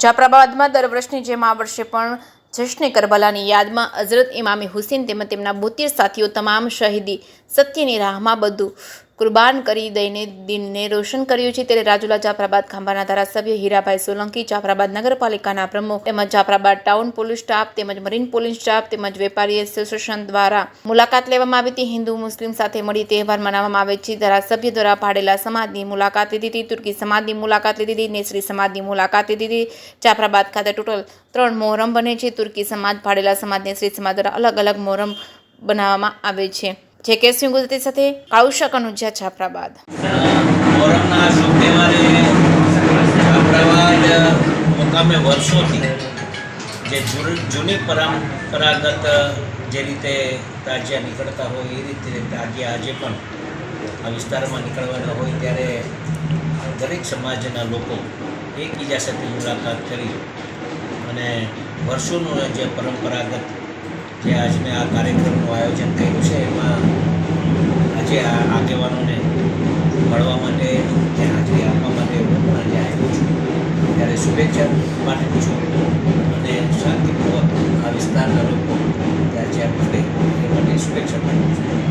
જાફરાબાદમાં દર વર્ષની જેમ આ વર્ષે પણ જશ્ને કરબલાની યાદમાં હઝરત ઇમામે હુસેન તેમજ તેમના 72 સાથીઓ તમામ શહીદી સત્યની રાહમાં બધું કુરબાન કરી દઈને દિનને રોશન કર્યું છે। ત્યારે રાજુલા જાફરાબાદ ખાંભાના ધારાસભ્ય હીરાભાઈ સોલંકી, જાફરાબાદ નગરપાલિકાના પ્રમુખ તેમજ જાફરાબાદ ટાઉન પોલીસ સ્ટાફ તેમજ મરીન પોલીસ સ્ટાફ તેમજ વેપારી એસોસિએશન દ્વારા મુલાકાત લેવામાં આવી હતી। હિન્દુ મુસ્લિમ સાથે મળી તહેવાર મનાવવામાં આવે છે। ધારાસભ્ય દ્વારા પાડેલા સમાજની મુલાકાત લીધી હતી, તુર્કી સમાજની મુલાકાત લીધી હતી, નેસરી સમાજની મુલાકાત લીધી હતી। જાફરાબાદ ખાતે ટોટલ 3 મોહરમ બને છે। તુર્કી સમાજ, પાડેલા સમાજ, નેસરી સમાજ દ્વારા અલગ અલગ મોહરમ બનાવવામાં આવે છે। જે કેસી ગુજરાતી સાથે કાળુશા કનુજા, જાફરાબાદ। મોહરમના શુભ તહેવારે જાફરાબાદ મુકામે વર્ષોથી જે જૂની પરંપરાગત જે રીતે તાજિયા નીકળતા હોય એ રીતે તાજિયા આજે પણ આ વિસ્તારમાં નીકળવાના હોય ત્યારે દરેક સમાજના લોકો એકબીજા સાથે મુલાકાત કરી અને વર્ષોનું જે પરંપરાગત જે આજને આ કાર્યક્રમનું આયોજન કર્યું છે એમાં આજે આ આગેવાનોને મળવા માટે ત્યાં હાજરી આપવા માટે હું પણ આજે આવ્યો છું। ત્યારે શુભેચ્છા પાઠવું છું અને શાંતિપૂર્વક આ વિસ્તારના લોકો ત્યાં જ્યાં મળે એ માટે શુભેચ્છા પાઠવું છું।